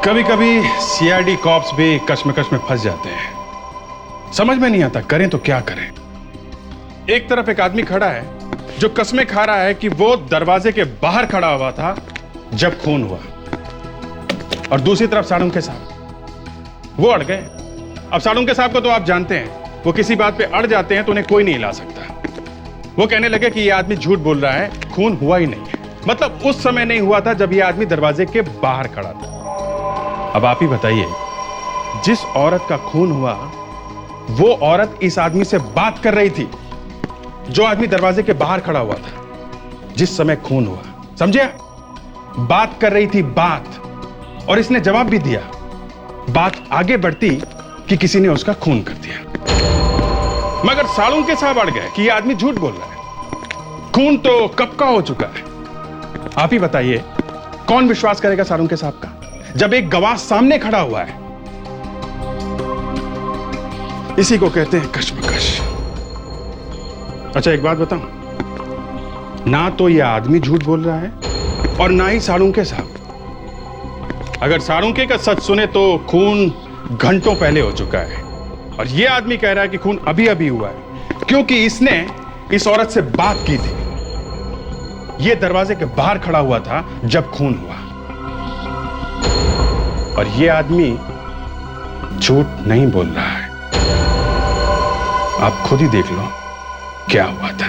कभी कभी CID cops भी कश्मकश में फंस जाते हैं। समझ में नहीं आता करें तो क्या करें। एक तरफ एक आदमी खड़ा है जो कस्में खा रहा है कि वो दरवाजे के बाहर खड़ा हुआ था जब खून हुआ, और दूसरी तरफ साळुंखे साहब वो अड़ गए। अब साळुंखे साहब को तो आप जानते हैं, वो किसी बात पे अड़ जाते हैं तो उन्हें कोई नहीं हिला सकता। वो कहने लगे कि ये आदमी झूठ बोल रहा है, खून हुआ ही नहीं है। मतलब उस समय नहीं हुआ था जब ये आदमी दरवाजे के बाहर खड़ा था। अब आप ही बताइए, जिस औरत का खून हुआ वो औरत इस आदमी से बात कर रही थी जो आदमी दरवाजे के बाहर खड़ा हुआ था जिस समय खून हुआ। समझे? बात कर रही थी बात, और इसने जवाब भी दिया। बात आगे बढ़ती कि किसी ने उसका खून कर दिया। मगर साळुंखे साहब अड़ गए कि यह आदमी झूठ बोल रहा है, खून तो कब का हो चुका है। आप ही बताइए, कौन विश्वास करेगा साळुंखे साहब का जब एक गवाह सामने खड़ा हुआ है। इसी को कहते हैं कश्मकश। अच्छा एक बात बताऊं, ना तो यह आदमी झूठ बोल रहा है और ना ही साळुंखे साहब। अगर साळुंखे का सच सुने तो खून घंटों पहले हो चुका है, और यह आदमी कह रहा है कि खून अभी अभी हुआ है क्योंकि इसने इस औरत से बात की थी। यह दरवाजे के बाहर खड़ा हुआ था जब खून हुआ, और यह आदमी झूठ नहीं बोल रहा है। आप खुद ही देख लो क्या हुआ था।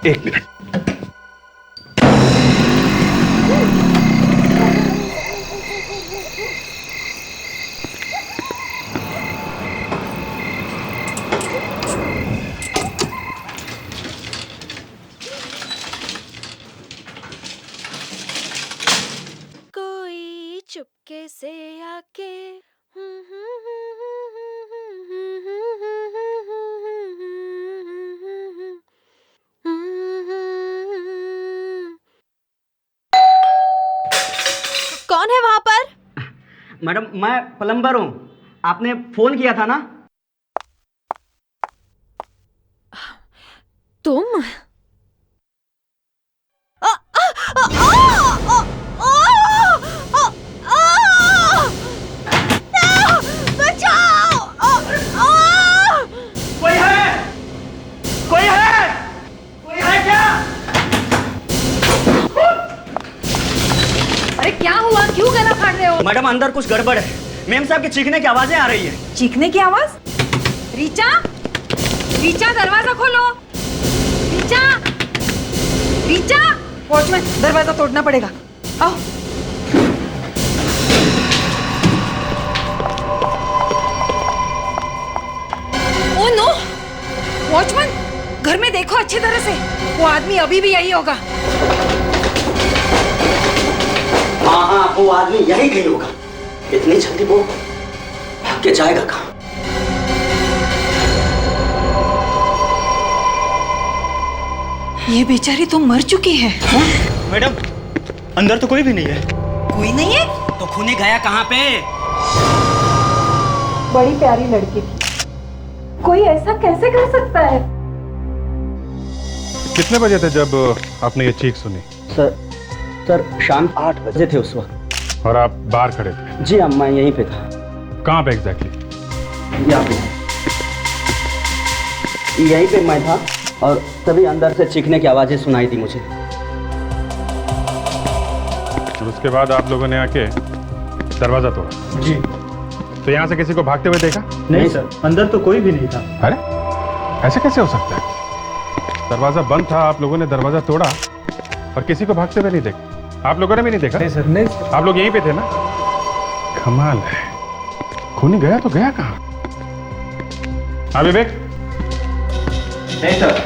एक मिनट। कोई चुपके से आके कौन है वहां पर? मैडम मैं प्लम्बर हूँ, आपने फोन किया था ना? तुम? कोई है? कोई है? कोई है क्या? अरे क्या हुआ, क्यों गला फाड़ रहे हो? मैडम अंदर कुछ गड़बड़ है। मेम साहब की चीखने की आवाजें आ रही है। चीखने की आवाज? रीचा, रीचा दरवाजा खोलो। रीचा, रीचा, वॉचमैन दरवाजा तोड़ना पड़ेगा। आओ। ओ नो, वॉचमैन घर में देखो अच्छी तरह से, वो आदमी अभी भी यही होगा। हाँ हाँ, वो आदमी यही कहीं होगा। इतनी जल्दी वो भाग के जाएगा कहाँ? ये बेचारी तो मर चुकी है। मैडम अंदर तो कोई भी नहीं है। कोई नहीं है? तो खूनी गया कहाँ पे? बड़ी प्यारी लड़की थी, कोई ऐसा कैसे कर सकता है? कितने बजे थे जब आपने ये चीख सुनी? सर शाम 8 बजे थे उस वक्त। और आप बाहर खड़े थे? जी हाँ, मैं यहीं पे था। कहाँ पे एग्जैक्टली? यहाँ पे यहीं पे मैं था, और तभी अंदर से चीखने की आवाजें सुनाई दी मुझे। और उसके बाद आप लोगों ने आके दरवाजा तोड़ा? जी। तो यहाँ से किसी को भागते हुए देखा? नहीं सर, अंदर तो कोई भी नहीं था। अरे ऐसे कैसे हो सकता है? दरवाजा बंद था, आप लोगों ने दरवाजा तोड़ा और किसी को भागते हुए नहीं देखा? आप लोगों ने भी नहीं देखा? नहीं सर, नहीं सर। आप लोग यहीं पे थे ना? कमाल है, खूनी गया तो गया कहाँ? हाँ विवेक? नहीं सर,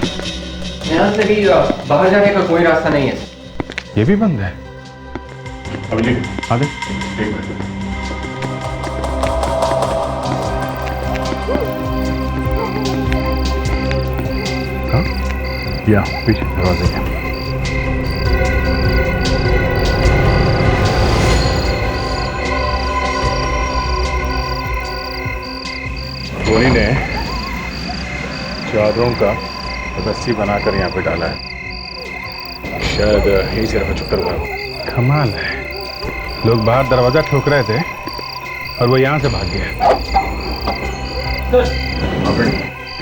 यहाँ से भी बाहर जाने का कोई रास्ता नहीं है सर। ये भी बंद है। अभी आ दे, एक मिनट। हाँ? या पीछे दरवाजे के। धोनी ने चादरों का रस्सी बनाकर यहाँ पे डाला है। शायद यही से रखा चक्कर हुआ। कमाल है, लोग बाहर दरवाजा ठोक रहे थे और वो यहां से भाग गया।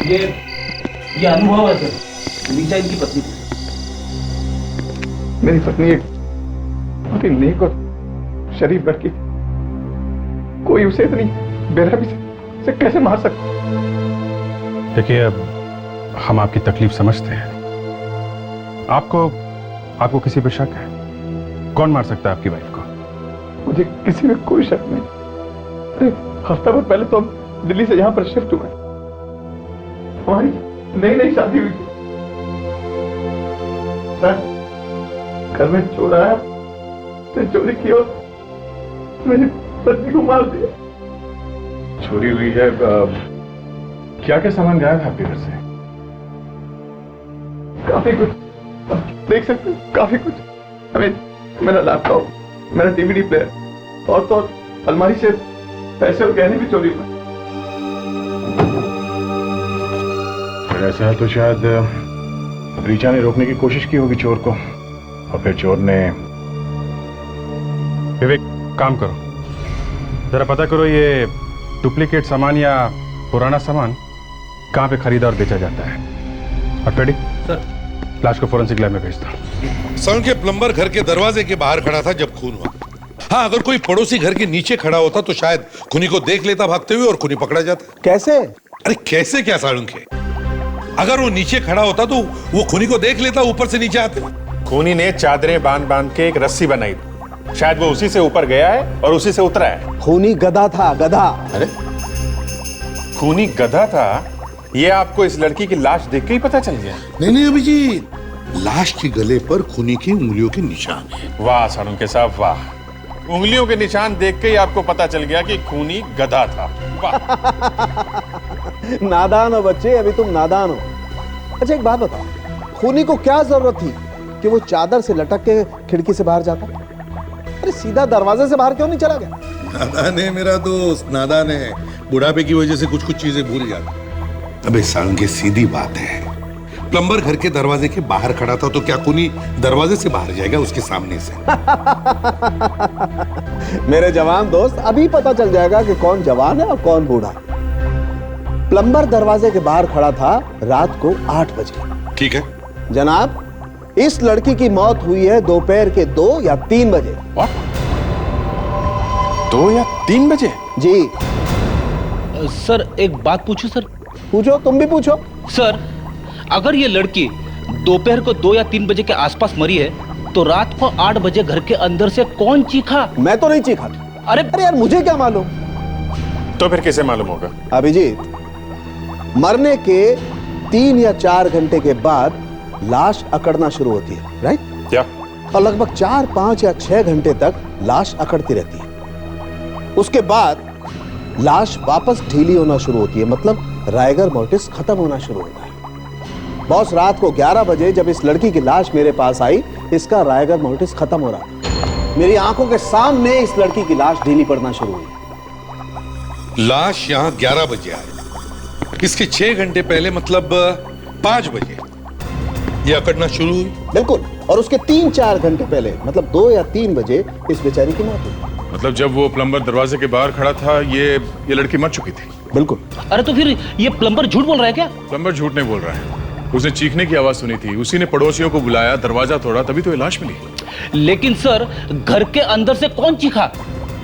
ये अनुभव है सर, रीचा इनकी पत्नी थी। मेरी पत्नी एक बहुत ही नेक और शरीफ लड़की, कोई उसे इतनी बेरहमी से कैसे मार सकता? देखिए, अब हम आपकी तकलीफ समझते हैं। आपको किसी पे शक है? कौन मार सकता है आपकी वाइफ को? मुझे किसी में कोई शक नहीं। अरे हफ्ता भर पहले तो हम दिल्ली से यहाँ पर शिफ्ट हुए, हमारी नई नई शादी हुई थी। घर में चोर आया, उसने चोरी की और मेरी पत्नी को मार दिया। चोरी हुई है? क्या क्या सामान गायब है आपके घर से? काफी कुछ, आप देख सकते हैं, काफी कुछ। हमें मेरा लैपटॉप, मेरा डीवीडी प्लेयर और तो अलमारी से पैसे और गहने भी चोरी हुए। ऐसा है तो शायद रीचा ने रोकने की कोशिश की होगी चोर को, और फिर चोर ने। विवेक, काम करो, जरा पता करो ये डुप्लीकेट सामान या पुराना सामान कहाँ पे खरीदा और बेचा जाता है। और पेडी सर, लाश को फोरेंसिक लैब में भेज दो। सड़क के प्लम्बर घर के दरवाजे के बाहर खड़ा था जब खून हुआ। हाँ, अगर कोई पड़ोसी घर के नीचे खड़ा होता तो शायद खूनी को देख लेता भागते हुए और खूनी पकड़ा जाता। कैसे? अरे कैसे क्या साळुंखे, अगर वो नीचे खड़ा होता तो वो खूनी को देख लेता, ऊपर से नीचे आते। खूनी ने चादरें बांध बांध के एक रस्सी बनाई, शायद वो उसी से ऊपर गया है और उसी से उतरा है। खूनी गधा था, गधा। अरे खूनी गधा था, ये आपको इस लड़की की लाश देख के ही पता चल गया? नहीं अभिजीत, लाश के गले पर खूनी की उंगलियों के निशान है। वाह साळुंखे साहब, वाह। उंगलियों के निशान देख के ही आपको पता चल गया कि खूनी गधा था। नादान हो बच्चे, अभी तुम नादान हो। अच्छा एक बात बताओ, खूनी को क्या जरूरत थी कि वो चादर से लटक के खिड़की से बाहर जाता? अरे सीधा दरवाजे से बाहर क्यों नहीं चला गया? नादान है मेरा दोस्त, नादान है। बुढ़ापे की वजह से कुछ चीजें भूल जाता। अबे साळुंखे, सीधी बात है, प्लम्बर घर के दरवाजे के बाहर खड़ा था तो क्या खूनी दरवाजे से बाहर जाएगा उसके सामने से? मेरे जवान दोस्त, अभी पता चल जाएगा कि कौन जवान है और कौन बूढ़ा। प्लम्बर दरवाजे के बाहर खड़ा था रात को 8 बजे। ठीक है जनाब, इस लड़की की मौत हुई है दोपहर के 2 या 3 बजे। 2 या 3 बजे? जी सर, एक बात पूछूं सर? पूछो, तुम भी पूछो। सर, अगर ये लड़की दोपहर को 2 या 3 बजे के आसपास मरी है तो रात को 8 बजे घर के अंदर से कौन चीखा? मैं तो नहीं चीखा। अरे यार, मुझे क्या मालूम? तो फिर किसे मालूम होगा? अभिजीत, मरने के 3 या 4 घंटे के बाद लाश अकड़ना शुरू होती है, राइट? क्या? और लगभग 4, 5 या 6 घंटे तक लाश अकड़ती रहती है। उसके बाद लाश वापस ढीली होना शुरू होती है, मतलब राइगर मोर्टिस खत्म होना शुरू होता है। बॉस, रात को 11 बजे जब इस लड़की की लाश मेरे पास आई, इसका राइगर मोर्टिस खत्म हो रहा था। मेरी आंखों के सामने इस लड़की की लाश ढीली पड़ना शुरू हुई। लाश यहाँ 11 बजे आई, इसके 6 घंटे पहले मतलब 5 बजे ये अकड़ना शुरू हुई। बिल्कुल, और उसके 3-4 घंटे पहले मतलब 2 या 3 बजे इस बेचारी की मौत हुई। मतलब जब वो प्लम्बर दरवाजे के बाहर खड़ा था, ये लड़की मर चुकी थी। बिल्कुल। अरे तो फिर ये प्लम्बर झूठ बोल रहा है क्या? प्लम्बर झूठ नहीं बोल रहा है, उसने चीखने की आवाज सुनी थी, उसी ने पड़ोसियों को बुलाया, दरवाजा तोड़ा, तभी तो ये लाश मिली। लेकिन सर, घर के अंदर से कौन चीखा?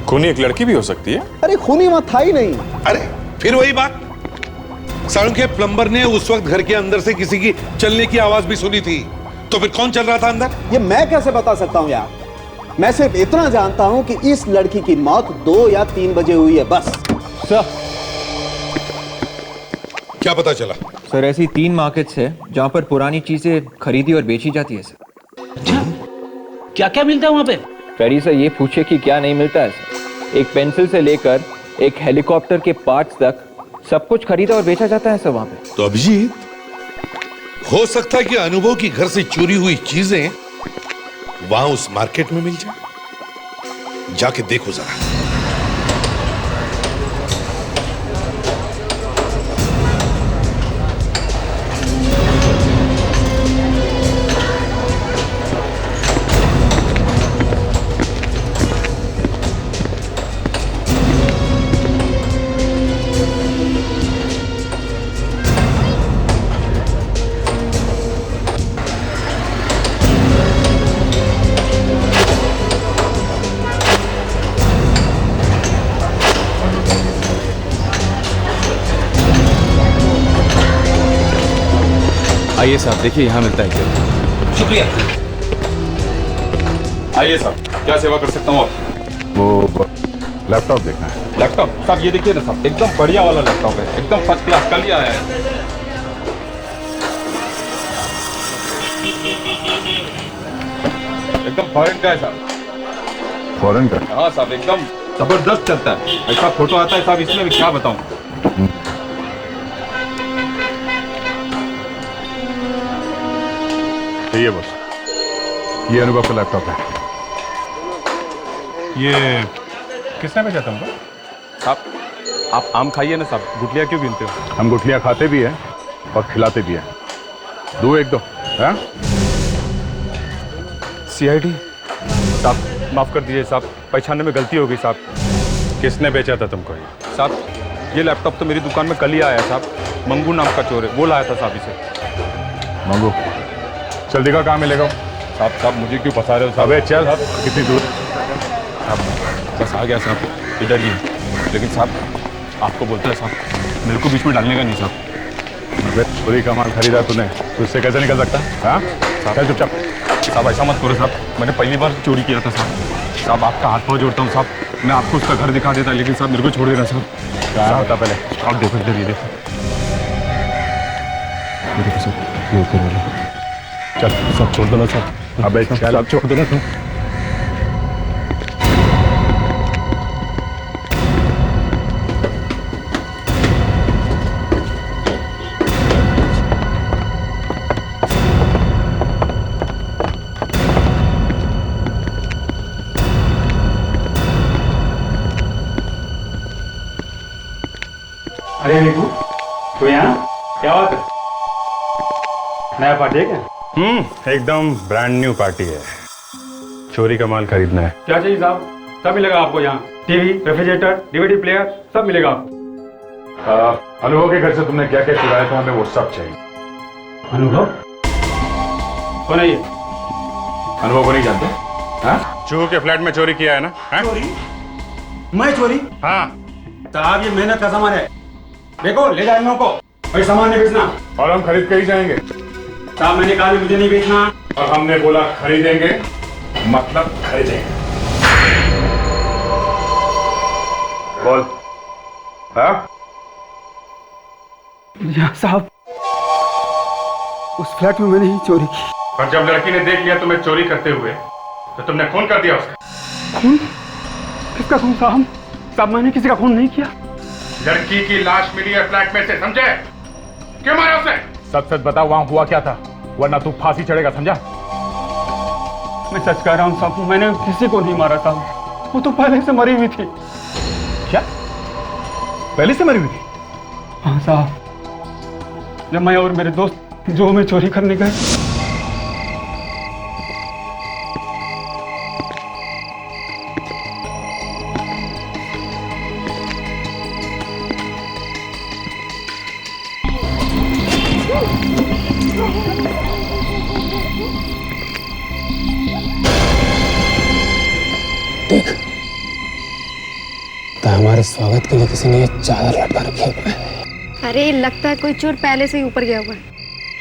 खूनी एक लड़की भी हो सकती है। अरे खूनी वहां था ही नहीं। अरे फिर वही बात, साळुंखे, प्लम्बर ने उस वक्त घर के अंदर से किसी की चलने की आवाज भी सुनी थी, तो फिर कौन चल रहा था अंदर? ये मैं कैसे बता सकता हूं यार? मैं सिर्फ इतना जानता हूं कि इस लड़की की मौत 2 या 3 बजे हुई है, बस। सर, क्या पता चला? सर ऐसी 3 मार्केट्स है जहाँ पर पुरानी चीजें खरीदी और बेची जाती है सर। अच्छा, क्या क्या मिलता है वहां पे? फेरी से ये पूछे कि क्या नहीं मिलता है सर। एक पेंसिल से लेकर एक हेलीकॉप्टर के पार्ट्स तक सब कुछ खरीदा और बेचा जाता है सर वहां पे। तो अभिजीत, हो सकता है कि अनुभव की घर से चोरी हुई चीजें वहां उस मार्केट में मिल जाए। जाके देखो जरा। आइए साहब, देखिए यहाँ मिलता है क्या। शुक्रिया। आइए साहब, क्या सेवा कर सकता हूँ आप? वो लैपटॉप देखना है। लैपटॉप साहब, ये देखिए ना साहब, एकदम बढ़िया वाला लैपटॉप है, एकदम फर्स्ट क्लास, कल ही आया है। एकदम फॉरेन का है साहब। फॉरेन का? हाँ साहब, एकदम जबरदस्त चलता है। ऐसा फोटो आता है साहब इसमें, क्या बताऊं। ये बस, ये अनुभव का लैपटॉप है। ये किसने भेजा तुमको? साहब, आप आम खाइए ना साहब, गुठलियाँ क्यों गिनते हो? हम गुठलियाँ खाते भी हैं और खिलाते भी हैं। दो एक दो, हाँ? CID साहब, माफ कर दीजिए साहब, पहचानने में गलती हो गई साहब। किसने बेचा था तुमको ये? साहब, ये लैपटॉप तो मेरी दुकान में कल ही आया साहब। मंगू नाम का चोर है, वो लाया था साहब इसे। मंगू, चल दिखा कहाँ मिलेगा। साहब मुझे क्यों फंसा रहे हो साहब? अबे चल, कितनी दूर? साहब बस आ गया साहब, इधर ही। लेकिन साहब आपको बोलता है साहब, मेरे को बीच में डालने का नहीं साहब। चोरी का माल खरीदा तूने, तुझसे कैसे निकल सकता? हाँ चल चुपचाप। साहब ऐसा मत करो साहब, मैंने पहली बार चोरी किया था साहब। साहब आपका हाथ पाँव जोड़ता हूँ साहब, मैं आपको उसका घर दिखा देता, लेकिन साहब मेरे को छोड़ देना साहब। कहाँ होता पहले? आप देखो इधर, ये देखो। ये देखो साहब, ये ऊपर वाला। चल साहब छोड़ देना साहब। अबे चल, आप छोड़ देना साहब। अरे निकू, तो यहाँ क्या बात है? नया पार्टी है क्या? एकदम ब्रांड न्यू पार्टी है। चोरी का माल खरीदना है। क्या चाहिए साहब? सब मिलेगा आपको यहाँ। टीवी, रेफ्रिजरेटर, DVD प्लेयर, सब मिलेगा आपको। अनुभव के घर से तुमने क्या क्या चुराया था, हमें वो सब चाहिए। अनुभव कौन है ये? अनुभव को नहीं जानते? हाँ? चूहो के फ्लैट में चोरी किया है ना? चोरी? मैं चोरी? हाँ साहब ये मेहनत का सामान है, देखो ले जाएंगे को, कोई सामान नहीं बेचना। और हम खरीद के ही जाएंगे। साहब मैंने कहा मुझे नहीं बेचना। और हमने बोला खरीदेंगे, मतलब खरीदेंगे। बोल। हाँ? यहाँ साहब, उस फ्लैट में मैंने ही चोरी की। और जब लड़की ने देख लिया तुम्हें चोरी करते हुए, तो तुमने खून कर दिया उसका। खून? किसका खून साहब? साहब मैंने किसी का खून नहीं किया। लड़की की लाश मिली है फ्लैट में से, समझे? क्यों मारा उसे? सच सच बता, वहां हुआ क्या था, वरना तू फांसी चढ़ेगा, समझा? मैं सच कह रहा हूँ साहब, मैंने किसी को नहीं मारा साहब, वो तो पहले से मरी हुई थी। क्या? पहले से मरी हुई थी? हाँ साहब, जब मैं और मेरे दोस्त जो में चोरी करने गए, देख, तो हमारे स्वागत के लिए किसी ने ये चादर लटका रखी है। अरे लगता है कोई चोर पहले से ही ऊपर गया हुआ है।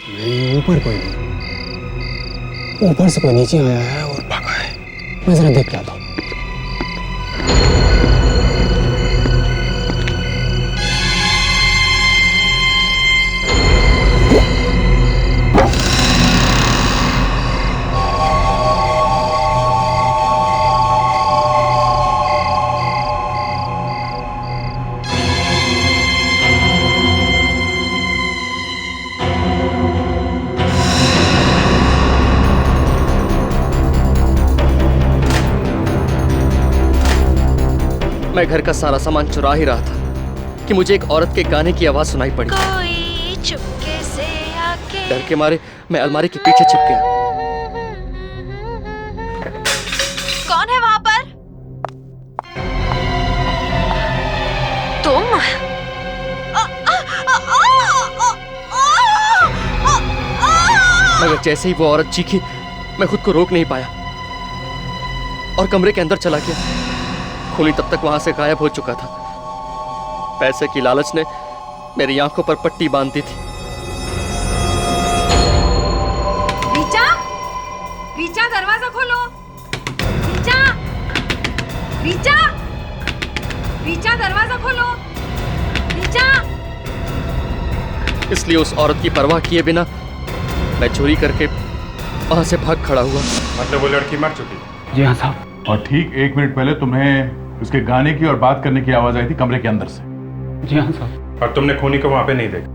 नहीं, ऊपर कोई नहीं, ऊपर से कोई नीचे आया है और भागा है। मैं जरा देख के आता हूँ। मैं घर का सारा सामान चुरा ही रहा था कि मुझे एक औरत के गाने की आवाज सुनाई पड़ी। कोई चुपके से आके। डर के मारे मैं अलमारी के पीछे छिप गया। कौन है वहां पर? तुम? मगर जैसे ही वो औरत चीखी, मैं खुद को रोक नहीं पाया और कमरे के अंदर चला गया। खूनी तब तक वहां से गायब हो चुका था। पैसे की लालच ने मेरी आंखों पर पट्टी बांध दी थी। दरवाजा खोलो। रीचा, रीचा, रीचा दरवाजा खोलो। रीचा। इसलिए उस औरत की परवाह किए बिना मैं चोरी करके वहां से भाग खड़ा हुआ। मतलब वो लड़की मर चुकी? जी हाँ साहब। और ठीक 1 मिनट पहले तुम्हें उसके गाने की और बात करने की आवाज आई थी कमरे के अंदर से। जी हाँ साहब। और तुमने खूनी को वहां पे नहीं देखा?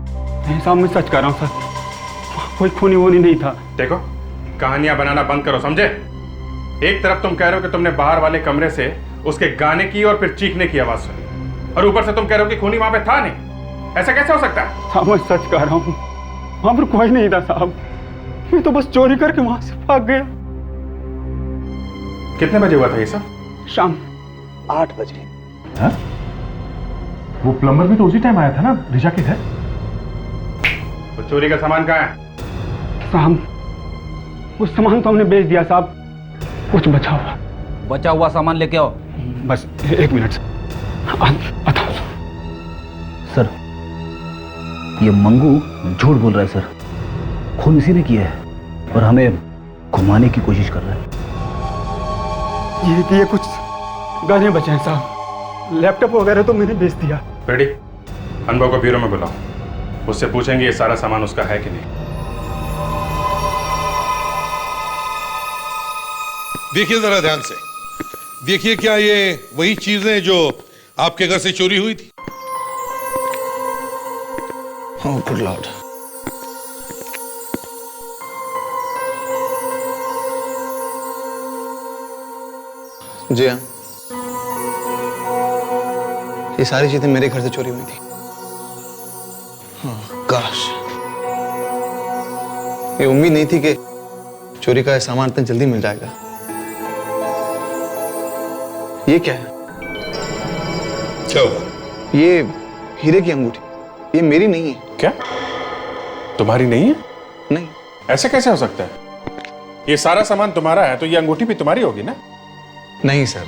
नहीं साहब, मैं सच कह रहा हूँ सर, कोई खूनी वूनी नहीं था। देखो, कहानियां बनाना बंद करो, समझे? एक तरफ तुम कह रहे हो कि तुमने बाहर वाले कमरे से उसके गाने की और फिर चीखने की आवाज सुनी, और ऊपर से तुम कह रहे हो कि खूनी वहां पे था नहीं। ऐसा कैसे हो सकता है? साहब मैं सच कह रहा हूँ, वहां पर कोई नहीं था साहब। मैं तो बस चोरी करके वहां से भाग गया। कितने बजे हुआ था ये सब? शाम 8 बजे। हाँ? वो प्लम्बर भी तो उसी टाइम आया था ना ऋचा के घर। तो चोरी का सामान कहाँ है? साहब वो सामान तो हमने बेच दिया साहब, कुछ बचा हुआ सामान लेके आओ। बस 1 मिनट बताओ। सर, ये मंगू झूठ बोल रहा है सर। खून इसी ने किया है और हमें घुमाने की कोशिश कर रहा है। ये कुछ गाने बचे हैं साहब, लैपटॉप वगैरह तो मैंने बेच दिया। रेडी, अनुभव को ब्यूरो में बुलाओ, उससे पूछेंगे ये सारा सामान उसका है कि नहीं। देखिए जरा ध्यान से, देखिए क्या ये वही चीजें जो आपके घर से चोरी हुई थी? Oh good Lord. जी हाँ, ये सारी चीजें मेरे घर से चोरी हुई थी। काश, ये उम्मीद नहीं थी कि चोरी का सामान इतना जल्दी मिल जाएगा। ये क्या है? क्या हुआ? ये हीरे की अंगूठी, ये मेरी नहीं है। क्या? तुम्हारी नहीं है? नहीं। ऐसे कैसे हो सकता है? ये सारा सामान तुम्हारा है तो ये अंगूठी भी तुम्हारी होगी ना? नहीं सर,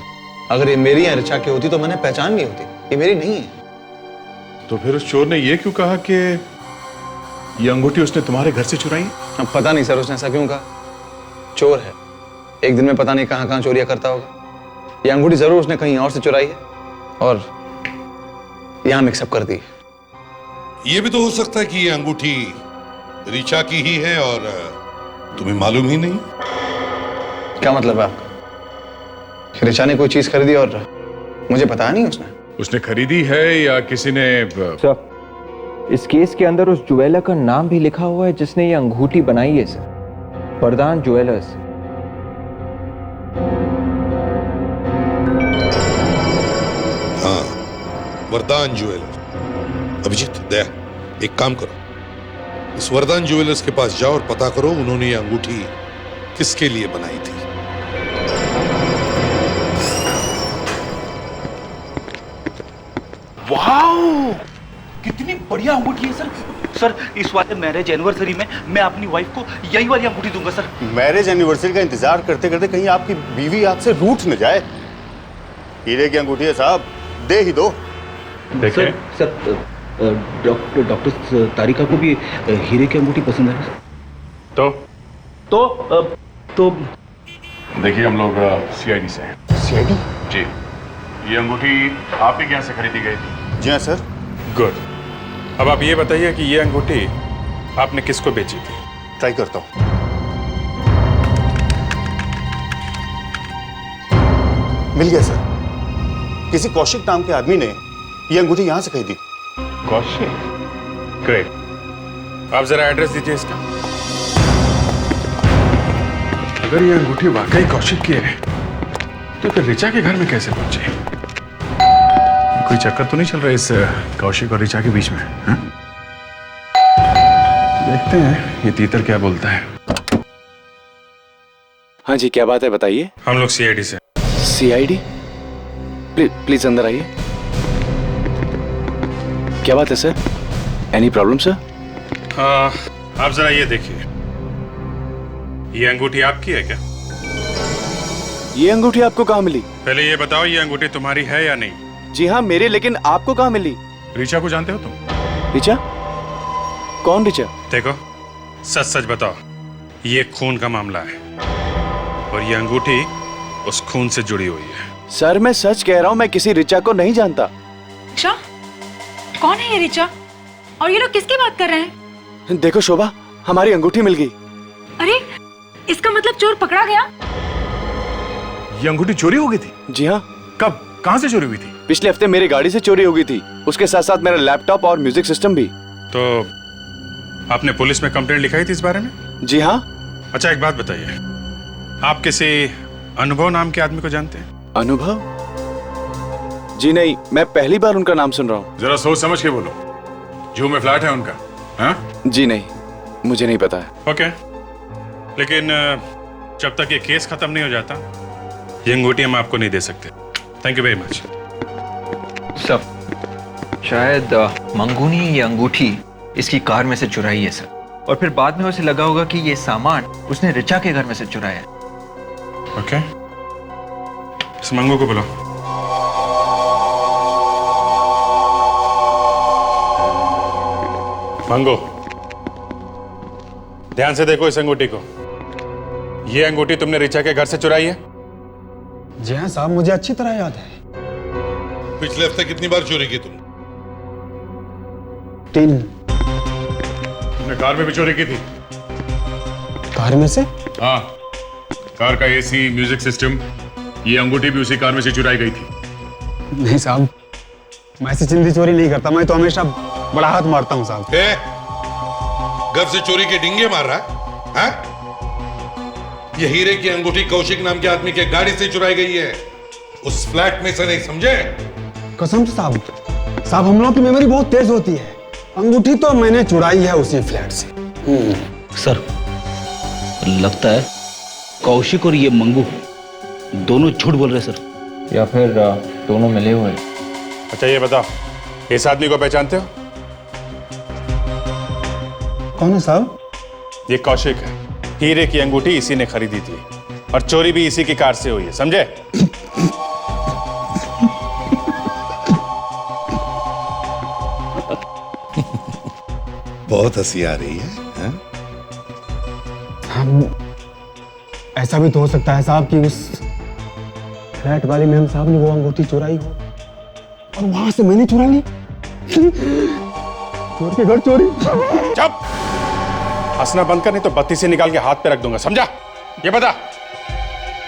अगर ये मेरी या ऋचा की होती तो मैंने पहचान ली होती। ये मेरी नहीं है। तो फिर उस चोर ने ये क्यों कहा कि ये अंगूठी उसने तुम्हारे घर से चुराई? अब पता नहीं सर, उसने ऐसा क्यों कहा। चोर है, एक दिन में पता नहीं कहां कहां चोरियां करता होगा। ये अंगूठी जरूर उसने कहीं और से चुराई है और यहां मिक्सअप कर दी। ये भी तो हो सकता है कि ये अंगूठी ऋचा की ही है और तुम्हें मालूम ही नहीं। क्या मतलब है आपका? ऋचा ने कोई चीज खरीदी और मुझे बताया नहीं उसने? उसने खरीदी है या किसी ने? सर, इस केस के अंदर उस ज्वेलर का नाम भी लिखा हुआ है जिसने ये अंगूठी बनाई है सर, वरदान ज्वेलर्स। हाँ, वरदान ज्वेलर। अभिजीत, दया, एक काम करो, इस वरदान ज्वेलर्स के पास जाओ और पता करो उन्होंने ये अंगूठी किसके लिए बनाई थी। वाओ, कितनी बढ़िया अंगूठी है सर। सर, इस वाले मैरिज एनिवर्सरी में मैं अपनी वाइफ को यही वाली अंगूठी दूंगा सर। मैरिज एनिवर्सरी का इंतजार करते करते कहीं आपकी बीवी आपसे रूठ न जाए। हीरे की अंगूठी है साहब, दे ही दो। सर, डॉक्टर तारिका को भी हीरे की अंगूठी पसंद है। तो देखिए, हम लोग सीआईडी से हैं। सीआईडी? जी। ये अंगूठी आपके यहाँ से खरीदी गई थी? जी हाँ सर। गुड। अब आप ये बताइए कि ये अंगूठी आपने किसको बेची थी? ट्राई करता हूँ। मिल गया सर, किसी कौशिक नाम के आदमी ने ये अंगूठी यहाँ से खरीदी। कौशिक? ग्रेट। आप जरा एड्रेस दीजिए इसका। अगर ये अंगूठी वाकई कौशिक की है तो फिर ऋचा के घर में कैसे पहुंची? कोई चक्कर तो नहीं चल रहा है इस कौशिक और ऋचा के बीच में? हा? देखते हैं ये तीतर क्या बोलता है। हाँ जी, क्या बात है बताइए। हम लोग सीआईडी से। सीआईडी? प्लीज अंदर आइए। क्या बात है सर? Any problem sir? आप जरा ये देखिए, ये अंगूठी आपकी है क्या? ये अंगूठी आपको कहाँ मिली? पहले ये बताओ, ये अंगूठी तुम्हारी है या नहीं? जी हाँ मेरी, लेकिन आपको कहाँ मिली? ऋचा को जानते हो तुम? ऋचा? कौन ऋचा? देखो, सच सच बताओ, ये खून का मामला है और ये अंगूठी उस खून से जुड़ी हुई है। सर मैं सच कह रहा हूँ, मैं किसी रिचा को नहीं जानता। रिचा? कौन है ये रिचा? और ये लोग किसकी बात कर रहे हैं? देखो शोभा, हमारी अंगूठी मिल गई। अरे इसका मतलब चोर पकड़ा गया? ये अंगूठी चोरी हो गई थी? जी हाँ। कब, कहाँ से चोरी हुई थी? पिछले हफ्ते मेरी गाड़ी से चोरी हो गई थी, उसके साथ साथ मेरा लैपटॉप और म्यूजिक सिस्टम भी। तो आपने पुलिस में कंप्लेंट लिखाई थी इस बारे में? जी हाँ। अच्छा एक बात बताइए, आप किसी अनुभव नाम के आदमी को जानते हैं? अनुभव? जी नहीं, मैं पहली बार उनका नाम सुन रहा हूँ। जरा सोच समझ के बोलो। जू में फ्लैट है उनका? हाँ? जी नहीं, मुझे नहीं पता है। ओके, लेकिन जब तक ये केस खत्म नहीं हो जाता ये अंगूठी हम आपको नहीं दे सकते। Thank you very much. सब शायद मंगू ने ये अंगूठी इसकी कार में से चुराई है सर, और फिर बाद में उसे लगा होगा कि ये सामान उसने रिचा के घर में से चुराया है। ओके, इस मंगू को बुलाओ। मंगू, ध्यान से देखो इस अंगूठी को। ये अंगूठी तुमने रिचा के घर से चुराई है? जी हाँ साहब, मुझे अच्छी तरह याद है। पिछले हफ्ते कितनी बार चोरी की तुमने? 3। तुमने कार में भी चोरी की थी? कार में से? हाँ, कार का एसी, म्यूजिक सिस्टम, ये अंगूठी भी उसी कार में से चुराई गई थी। नहीं साहब, मैं ऐसी चिंदी चोरी नहीं करता, मैं तो हमेशा बड़ा हाथ मारता हूँ साहब। घर से चोरी के डिंगे मार रहा है? हाँ? ये हीरे की अंगूठी कौशिक नाम के आदमी के गाड़ी से चुराई गई है, उस फ्लैट में से, नहीं समझे? कसम से साहब, हम लोगों की मेमोरी बहुत तेज होती है। अंगूठी तो मैंने चुराई है उसी फ्लैट से। सर लगता है कौशिक और ये मंगू दोनों झूठ बोल रहे सर, या फिर दोनों मिले हुए। अच्छा ये बताओ, इस आदमी को पहचानते हो? कौन है साहब? ये कौशिक है। हीरे की अंगूठी इसी ने खरीदी थी और चोरी भी इसी की कार से हुई है, समझे? बहुत हंसी आ रही है, हाँ? ऐसा भी तो हो सकता है साहब कि उस फ्लैट वाले मैम साहब ने वो अंगूठी चुराई हो और वहां से मैंने चुरा ली। चोर के घर चोरी। चुप! हंसना बंद कर, नहीं तो बत्ती से निकाल के हाथ पे रख दूंगा, समझा? ये बता,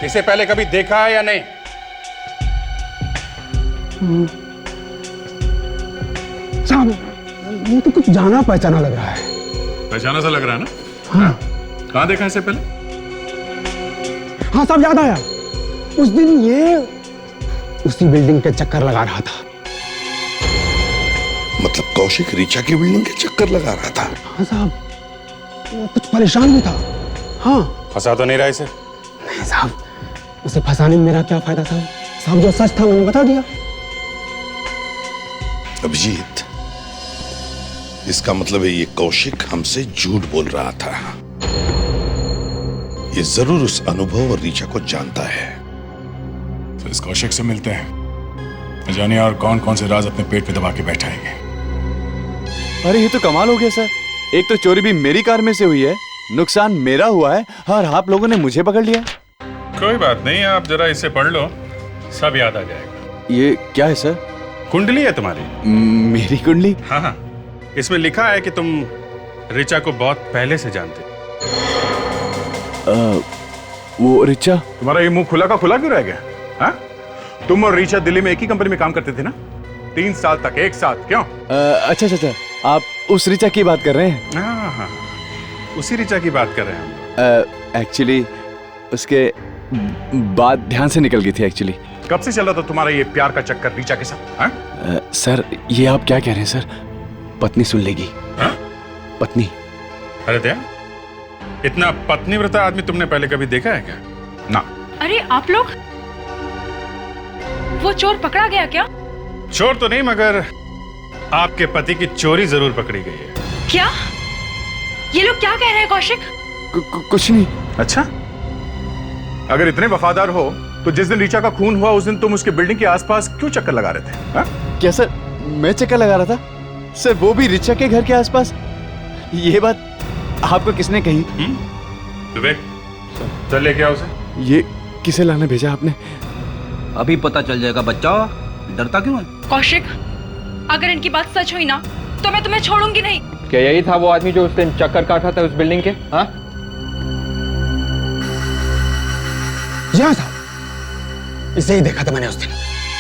इसे पहले कभी देखा है या नहीं? साहब ये तो कुछ जाना पहचाना लग रहा है। पहचाना सा लग रहा है ना? हाँ। कहाँ देखा इसे पहले? हाँ साहब, याद आया। उस दिन ये उसी बिल्डिंग के चक्कर लगा रहा था। मतलब कौशिक रीचा की बिल्डिंग के चक्कर लगा रहा था? हाँ साहब, वो कुछ परेशान भी था। हाँ। फंसा तो नहीं रहा इसे? नहीं साहब, उसे फंसाने में मेरा क्या फायदा साहब? साहब जो सच था मैंने बता दिया। अभिजीत, इसका मतलब है ये कौशिक हमसे झूठ बोल रहा था। ये जरूर उस अनुभव और रीचा को जानता है। तो इस कौशिक से मिलते हैं, न जाने और कौन कौन से राज अपने पेट पे दबा के बैठाएंगे। अरे ये तो कमाल हो गया सर, एक तो चोरी भी मेरी कार में से हुई है, नुकसान मेरा हुआ है और आप लोगों ने मुझे पकड़ लिया। कोई बात नहीं, आप जरा इसे पढ़ लो, सब याद आ जाएगा। ये क्या है सर? कुंडली है तुम्हारी। मेरी कुंडली? हाँ हाँ, इसमें लिखा है कि तुम रिचा को बहुत पहले से जानते। वो रिचा? तुम्हारा ये मुंह खुला का खुला क्यों रह गया? हाँ? तुम और रीचा दिल्ली में एक ही कंपनी में काम करते थे ना? 3 साल तक एक साथ, क्यों? अच्छा अच्छा, आप उस रिचा की बात कर रहे हैं? हाँ हाँ, उसी रिचा की बात कर रहे हैं हम। एक्चुअली उसके बात ध्यान से निकल गई थी एक्चुअली। कब से चल रहा था तुम्हारा ये प्यार का चक्कर रीचा के साथ? हाँ? सर ये आप क्या कह रहे हैं सर? पत्नी सुन लेगी। हाँ? पत्नी? अरे दया, इतना पत्नीव्रता आदमी तुमने पहले कभी देखा है क्या? ना। अरे आप लोग, वो चोर पकड़ा गया क्या? चोर तो नहीं, मगर आपके पति की चोरी जरूर पकड़ी गई है। क्या? ये लोग क्या कह रहे हैं कौशिक? कुछ नहीं। अच्छा, अगर इतने वफादार हो तो जिस दिन रीचा का खून हुआ उस दिन तुम उसके बिल्डिंग के आसपास क्यों चक्कर लगा रहे थे? हा? क्या सर मैं चक्कर लगा रहा था? सर वो भी रीचा के घर के आसपास? ये बात आपको किसने कही? विवेक, चल लेके आओ उसे। ये किसे लाने भेजा आपने? अभी पता चल जाएगा बच्चा, डरता क्यों है? कौशिक, अगर इनकी बात सच हुई ना तो मैं तुम्हें छोड़ूंगी नहीं। क्या यही था वो आदमी जो उस दिन चक्कर काटा था उस बिल्डिंग के? हाँ, यहाँ था, इसे ही देखा था मैंने उस दिन,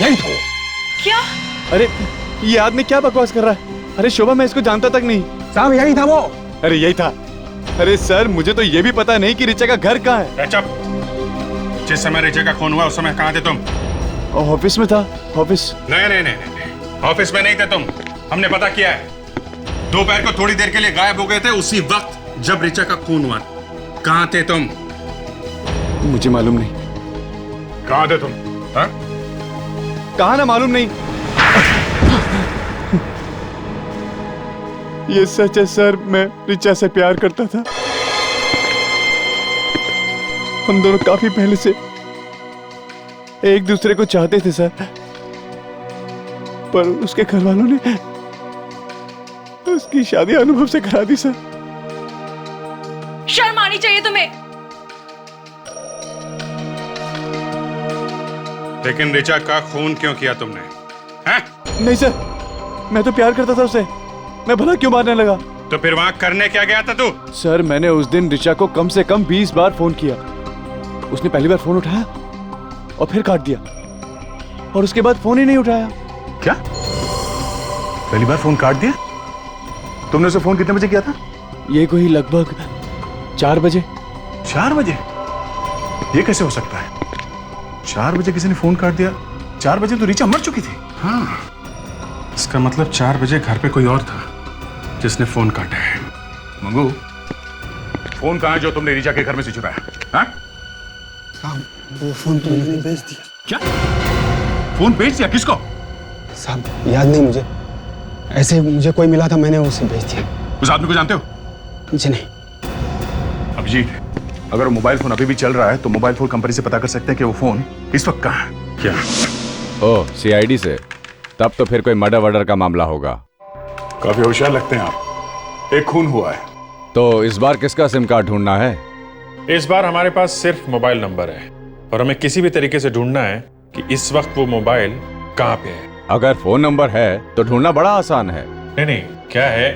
यही था वो। क्या? अरे ये आदमी क्या बकवास कर रहा है? अरे शोभा, मैं इसको जानता तक नहीं। साहब यही था वो। अरे यही था। अरे सर, मुझे तो ये भी पता नहीं कि रिचा का घर कहाँ है। चुप। जिस समय रिचा का खून हुआ उस समय कहाँ थे तुम? ऑफिस में था। ऑफिस? नहीं, ऑफिस में नहीं थे तुम। हमने पता किया है, दोपहर को थोड़ी देर के लिए गायब हो गए थे उसी वक्त जब रिचा का खून हुआ। कहाँ थे तुम? मुझे मालूम नहीं। कहाँ थे तुम? हाँ? कहाँ ना मालूम नहीं। ये सच है सर, मैं रिचा से प्यार करता था। हम दोनों काफी पहले से एक दूसरे को चाहते थे सर, पर उसके घर वालों ने उसकी शादी अनुभव से करा दी सर। शर्म आनी चाहिए तुम्हें। लेकिन रिचा का खून क्यों किया तुमने? हैं? नहीं सर, मैं तो प्यार करता था उसे, मैं भला क्यों मारने लगा? तो फिर वहां करने क्या गया था तू? सर, मैंने उस दिन रिचा को कम से कम 20 बार फोन किया। उसने पहली बार फोन उठाया और फिर काट दिया, और उसके बाद फोन ही नहीं उठाया। क्या? पहली बार फोन काट दिया? तुमने उसे फोन कितने बजे किया था? ये कोई लगभग 4 बजे। 4 बजे? ये कैसे हो सकता है? 4 बजे किसी ने फोन काट दिया? 4 बजे तो रिचा मर चुकी थी। हाँ, इसका मतलब 4 बजे घर पे कोई और था जिसने फोन काटा है। मंगू, फोन कहाँ है जो तुमने रिचा के घर में से चुराया? हाँ? साहब, वो फोन तो मैंने बेच दिया। क्या? फोन बेच दिया? किसको? साहब याद नहीं मुझे, ऐसे मुझे कोई मिला था, मैंने उसे बेच दिया। उस आदमी को जानते हो? जी नहीं। अभिजीत, अगर वो मोबाइल फोन अभी भी चल रहा है तो मोबाइल फोन कंपनी से पता कर सकते हैं कि वो फोन इस वक्त कहाँ है। क्या? ओह, सीआईडी से? तब तो फिर कोई मर्डर वर्डर का मामला होगा। काफी होशियार लगते हैं आप। एक खून हुआ है। तो इस बार किसका सिम कार्ड ढूंढना है? इस बार हमारे पास सिर्फ मोबाइल नंबर है और हमें किसी भी तरीके से ढूंढना है कि इस वक्त वो मोबाइल कहाँ पे है। अगर फोन नंबर है तो ढूंढना बड़ा आसान है। नहीं, क्या है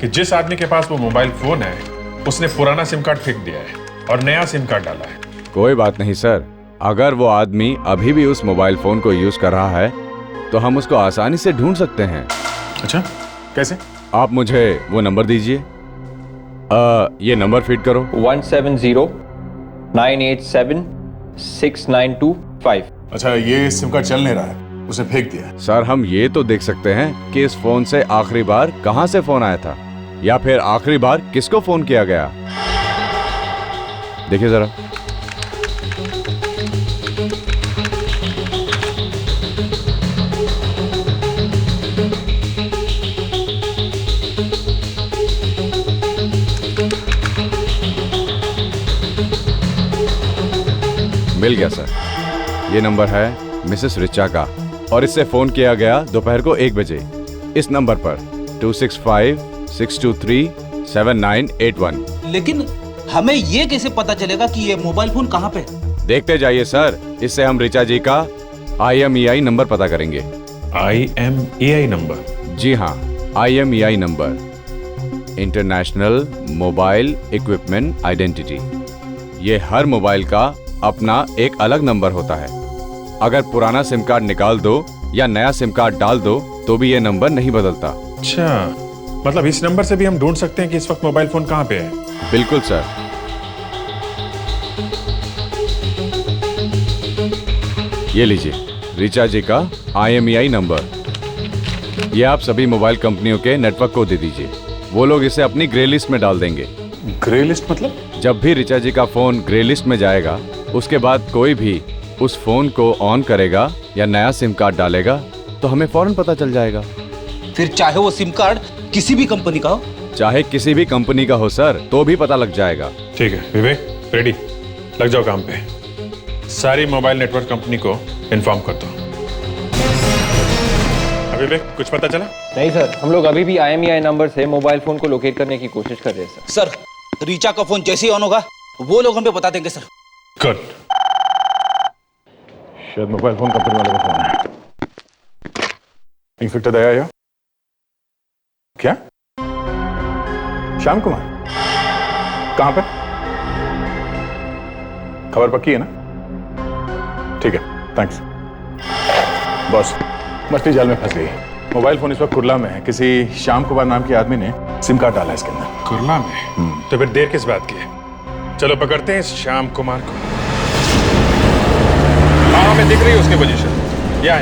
कि जिस आदमी के पास वो मोबाइल फोन है उसने पुराना सिम कार्ड फेंक दिया है और नया सिम कार्ड डाला है। कोई बात नहीं सर, अगर वो आदमी अभी भी उस मोबाइल फोन को यूज कर रहा है तो हम उसको आसानी से ढूंढ सकते हैं। अच्छा, कैसे? आप मुझे वो नंबर दीजिए। ये नंबर फीड करो। 1709876925। अच्छा, ये सिम कार्ड चल नहीं रहा है, उसे फेंक दिया। सर, हम ये तो देख सकते हैं कि इस फोन से आखिरी बार कहां से फोन आया था, या फिर आखिरी बार किसको फोन किया गया। देखिए जरा। मिल गया सर, ये नंबर है मिसेस रिचा का और इससे फोन किया गया दोपहर को 1 बजे इस नंबर पर 2656237981। लेकिन हमें ये कैसे पता चलेगा कि ये मोबाइल फोन कहाँ पे है? देखते जाइए सर, इससे हम रिचा जी का IMEI नंबर पता करेंगे। IMEI number? जी हाँ, IMEI number, international mobile equipment identity. ये हर मोबाइल का अपना एक अलग नंबर होता है। अगर पुराना सिम कार्ड निकाल दो या नया सिम कार्ड डाल दो तो भी ये नंबर नहीं बदलता। अच्छा, मतलब इस नंबर से भी हम ढूंढ सकते हैं कि इस वक्त मोबाइल फोन कहाँ पे है? बिल्कुल सर। ये लीजिए रिचा जी का IMEI नंबर। ये आप सभी मोबाइल कंपनियों के नेटवर्क को दे दीजिए, वो लोग इसे अपनी ग्रे लिस्ट में डाल देंगे। ग्रे लिस्ट मतलब? जब भी रिचा जी का फोन ग्रे लिस्ट में जाएगा उसके बाद कोई भी उस फोन को ऑन करेगा या नया सिम कार्ड डालेगा तो हमें फौरन पता चल जाएगा। फिर चाहे वो सिम कार्ड किसी भी कंपनी का हो? चाहे किसी भी कंपनी का हो सर, तो भी पता लग जाएगा। ठीक है विवेक, रेडी, लग जाओ काम पे। सारी मोबाइल नेटवर्क कंपनी को इन्फॉर्म कर दो। विवेक, कुछ पता चला? नहीं सर, हम लोग अभी भी IMEI नंबर से मोबाइल फोन को लोकेट करने की कोशिश कर रहे हैं सर। सर, रिचा का फोन जैसे ही ऑन होगा वो लोग हमें बता देंगे सर। गुड। शायद मोबाइल फोन कंपनी वाले का फोन है। इंस्पेक्टर दया या क्या? श्याम कुमार कहां पे? खबर पक्की है ना? ठीक है, थैंक्स। बॉस, मछली जाल में फंस गई। मोबाइल फोन इस वक्त कुरला में है। किसी श्याम कुमार नाम के आदमी ने सिम कार्ड डाला है इसके अंदर। कुरला में? तो फिर देर किस बात की है? चलो पकड़ते हैं इस श्याम कुमार को। हाँ, हमें दिख रही है उसकी पोजीशन। यहाँ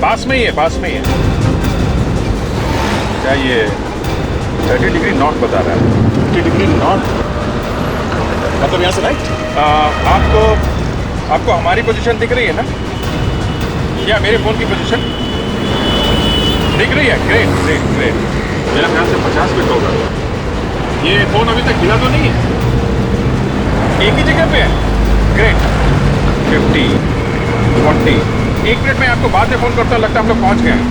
पास में ही है, पास में ही है। क्या ये 30 डिग्री नॉर्थ बता रहा है? 30 डिग्री नॉर्थ मतलब यहाँ से राइट? आपको हमारी पोजीशन दिख रही है ना? या मेरे फोन की पोजीशन दिख रही है? Great great great. मेरा ख्याल से 50 मिनट होगा। ये फोन अभी तक हिला तो नहीं है? एक ही जगह पे है? ग्रेट। 50, 40। 1 मिनट में आपको बाद में फोन करता, लगता है हम लोग पहुंच गए हैं।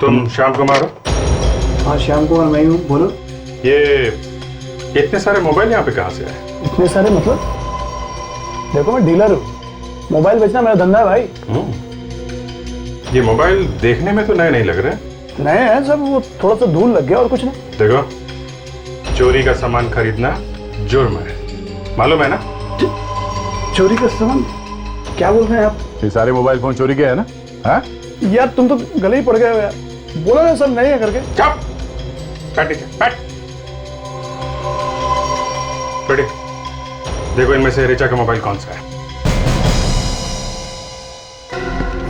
तुम श्याम कुमार हो? हाँ, श्याम कुमार मैं हूँ, बोलो। ये इतने सारे मोबाइल यहाँ पे कहाँ से आए? इतने सारे मतलब? देखो मैं डीलर हूँ, मोबाइल बेचना मेरा धंधा है भाई। ये मोबाइल देखने में तो नए नहीं लग रहे। नए हैं सब, वो थोड़ा सा धूल लग गया और कुछ नहीं। देखो, चोरी का सामान खरीदना जुर्म है, मालूम है ना? चोरी का सामान? क्या बोल रहे हैं आप? ये सारे मोबाइल फोन चोरी के है ना? हाँ यार तुम तो गले ही पड़ गए हो यार, बोला ना सब नए हैं करके। चुप, बैठ। देखो इनमें से ऋचा का मोबाइल कौन सा है?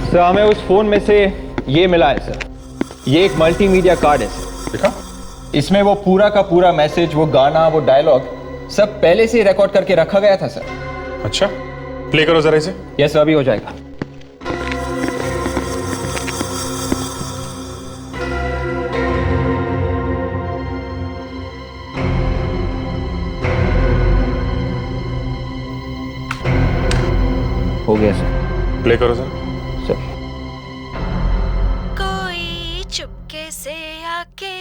सर, हमें उस फोन में से ये मिला है सर। ये एक मल्टीमीडिया कार्ड है सर। देखा? इसमें वो पूरा का पूरा मैसेज, वो गाना, वो डायलॉग सब पहले से ही रिकॉर्ड करके रखा गया था सर। अच्छा, प्ले करो जरा इसे। यस सर, अभी हो जाएगा। हो गया सर। प्ले करो सर। सर, कोई चुपके से आके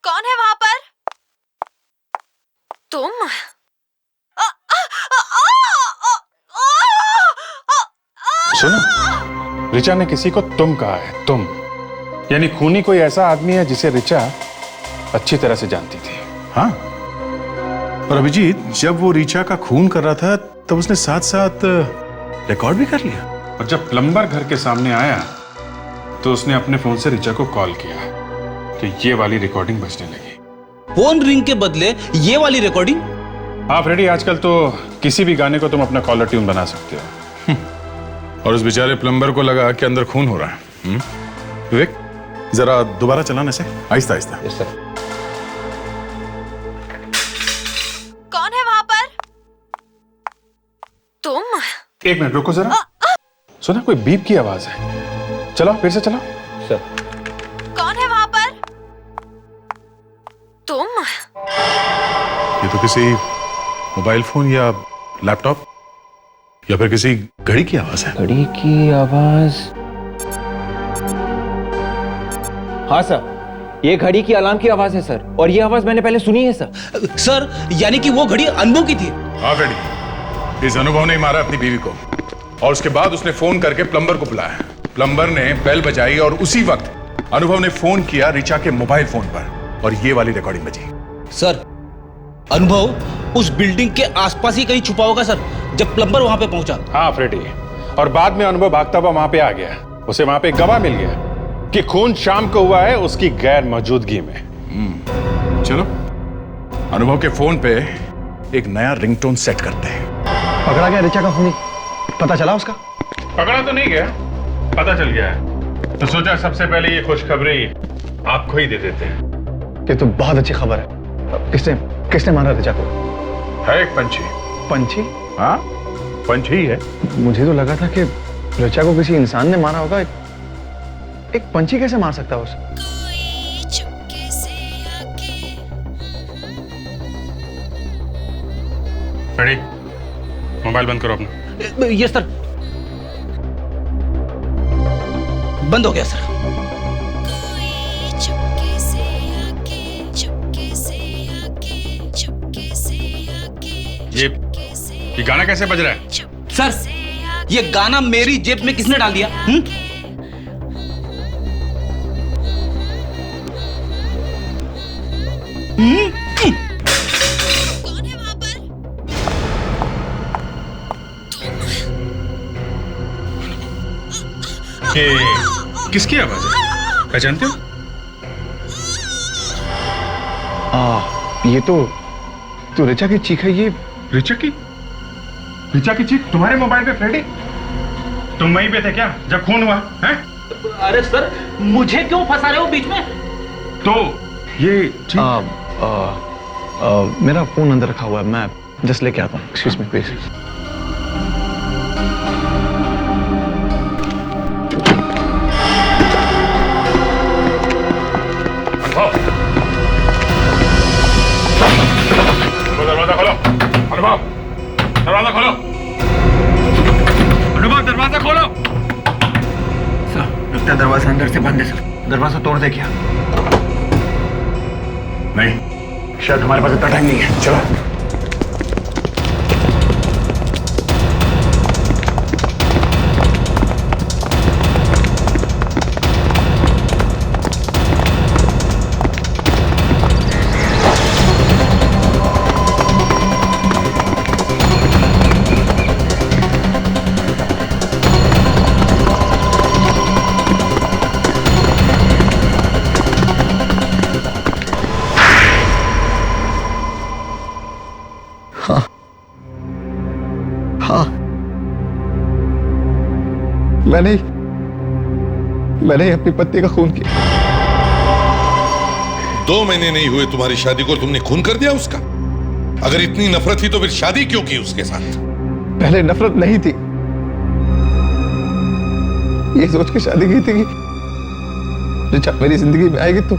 कौन है वहां पर? तुम? सुनो, ऋचा ने किसी को तुम कहा है, तुम। यानी खूनी कोई ऐसा आदमी है जिसे ऋचा अच्छी तरह से जानती थी। हाँ, और अभिजीत जब वो ऋचा का खून कर रहा था तब उसने साथ साथ रिकॉर्ड भी कर लिया। और जब प्लम्बर घर के सामने आया तो उसने अपने फोन से ऋचा को कॉल किया तो ये वाली रिकॉर्डिंग बजने लगी। फोन रिंग के बदले ये वाली रिकॉर्डिंग? हाँ फ्रेडी, आजकल तो किसी भी गाने को तुम अपना कॉलर ट्यून बना सकते हो। और उस बेचारे प्लम्बर को लगा कि अंदर खून हो रहा है। विवेक, जरा दोबारा चलाने से आहिस्ता आहिस्ता। Yes sir. कौन है वहां पर? तुम? 1 मिनट रुको जरा। सुना, कोई बीप की आवाज है। चलो फिर से चलो। सर, कौन है वहां पर? तुम? ये तो किसी मोबाइल फोन या लैपटॉप या फिर किसी घड़ी की आवाज है। घड़ी की आवाज? हाँ सर, ये घड़ी की अलार्म की आवाज है सर, और ये आवाज मैंने पहले सुनी है सर। सर, यानी कि वो घड़ी अनुभव की थी? हाँ फ्रेडी, इस अनुभव ने मारा अपनी बीवी को और उसके बाद उसने फोन करके प्लम्बर को बुलाया। प्लम्बर ने बेल बजाई और उसी वक्त अनुभव ने फोन किया ऋचा के मोबाइल फोन पर और ये वाली रिकॉर्डिंग बजी। सर, अनुभव उस बिल्डिंग के आसपास ही कहीं छुपा होगा सर, जब प्लम्बर वहां पे पहुंचा। हाँ फ्रेडी, और बाद में अनुभव भागता हुआ वहां पे आ गया। उसे वहां पे गवाह मिल गया कि खून शाम को हुआ है उसकी गैर मौजूदगी में। चलो अनुभव के फोन पे एक नया रिंगटोन सेट करते हैं। पकड़ा गया ऋचा का खूनी? पता चला उसका? पकड़ा तो नहीं गया, पता चल गया है। तो सोचा सबसे पहले ये खुशखबरी आपको ही दे देते हैं। ये तो बहुत अच्छी खबर है। किसने मारा ऋचा को? है एक पंछी। पंछी? हाँ, पंछी ही है। मुझे तो लगा था कि ऋचा को किसी इंसान ने मारा होगा। एक पंछी कैसे मार सकता है उसे? रेडी, मोबाइल बंद करो अपना। ये सर बंद हो गया सर। ये गाना कैसे बज रहा है? सर ये गाना मेरी जेब में किसने डाल दिया? ये किसकी आवाज है? पहचानते हो? ये तो ऋचा की चीख है। ये ऋचा की चीख तुम्हारे मोबाइल पे फ्रेडी? तुम वहीं पे थे क्या जब खून हुआ है? अरे सर मुझे क्यों फंसा रहे हो बीच में? तो ये मेरा फोन अंदर रखा हुआ है, मैं जस्ट लेके आता हूँ। Excuse me please. दरवाजा खोलो। अनुभव दरवाजा खोलो। अनुभव दरवाजा खोलो। सर लगता है दरवाजा अंदर से बंद है सर। दरवाजा तोड़ दे क्या? नहीं, शायद हमारे पास इतना टाइम नहीं है। चलो। मैंने अपनी पत्नी का खून किया। 2 महीने नहीं हुए तुम्हारी शादी को, तुमने खून कर दिया उसका? अगर इतनी नफरत थी तो फिर शादी क्यों की उसके साथ? पहले नफरत नहीं थी, ये सोच के शादी की थी कि ऋचा मेरी जिंदगी में आएगी तो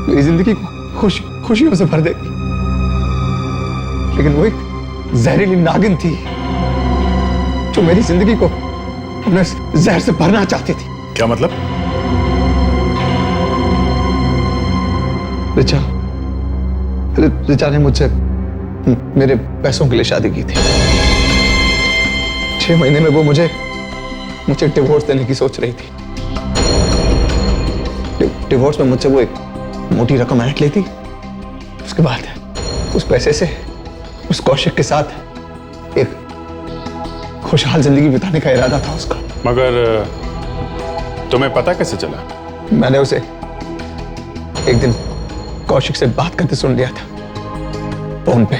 मेरी जिंदगी को खुशियों से भर देगी। लेकिन वो एक जहरीली नागिन थी जो मेरी जिंदगी को अपने जहर से भरना चाहती थी। क्या मतलब? ऋचा ने मुझसे मेरे पैसों के लिए शादी की थी। 6 महीने में वो मुझे डिवोर्स देने की सोच रही थी। डिवोर्स में मुझसे वो एक मोटी रकम ऐंठ लेती, उसके बाद उस पैसे से उस कौशिक के साथ एक खुशहाल जिंदगी बिताने का इरादा था उसका। मगर तुम्हें पता कैसे चला? मैंने उसे एक दिन कौशिक से बात करते सुन लिया था फोन पे।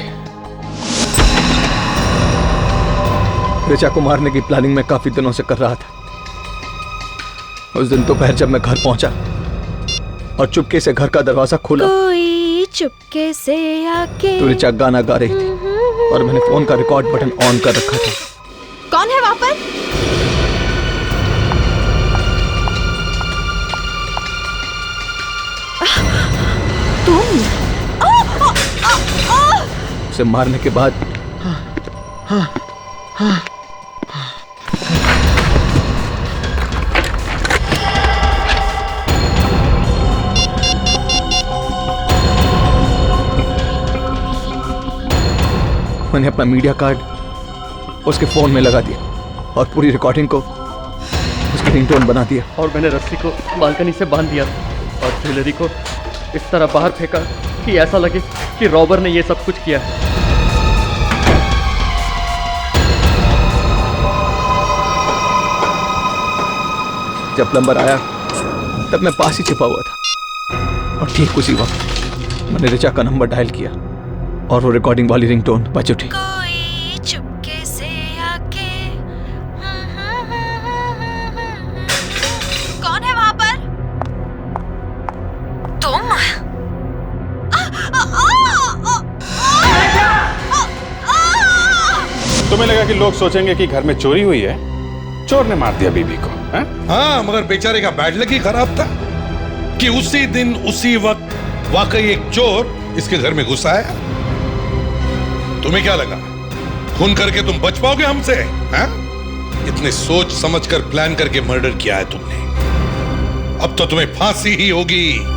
ऋचा को मारने की प्लानिंग मैं काफी दिनों से कर रहा था। उस दिन दोपहर जब मैं घर पहुंचा और चुपके से घर का दरवाजा खोला, कोई चुपके से आके तो ऋचा गाना गा रही थी और मैंने फोन का रिकॉर्ड बटन ऑन कर रखा था। कौन है वहां पर? तुम? उसे मारने के बाद मैंने अपना मीडिया कार्ड उसके फोन में लगा दिया और पूरी रिकॉर्डिंग को उसकी रिंगटोन बना दिया। और मैंने रस्सी को बालकनी से बांध दिया और ज्वेलरी को इस तरह बाहर फेंका कि ऐसा लगे कि रॉबर ने ये सब कुछ किया है। जब प्लम्बर आया तब मैं पास ही छिपा हुआ था और ठीक उसी वक्त मैंने ऋचा का नंबर डायल किया और वो रिकॉर्डिंग वाली रिंगटोन बज उठी। कोई चुपके से आके। कौन है वहां पर? तुम? तुम्हें लगा कि लोग सोचेंगे कि घर में चोरी हुई है, चोर ने मार दिया बीबी को? हाँ, मगर बेचारे का बैड लक ही खराब था कि उसी दिन उसी वक्त वाकई एक चोर इसके घर में घुस आया। तुम्हें क्या लगा खून करके तुम बच पाओगे हमसे? हैं? इतने सोच समझकर प्लान करके मर्डर किया है तुमने। अब तो तुम्हें फांसी ही होगी।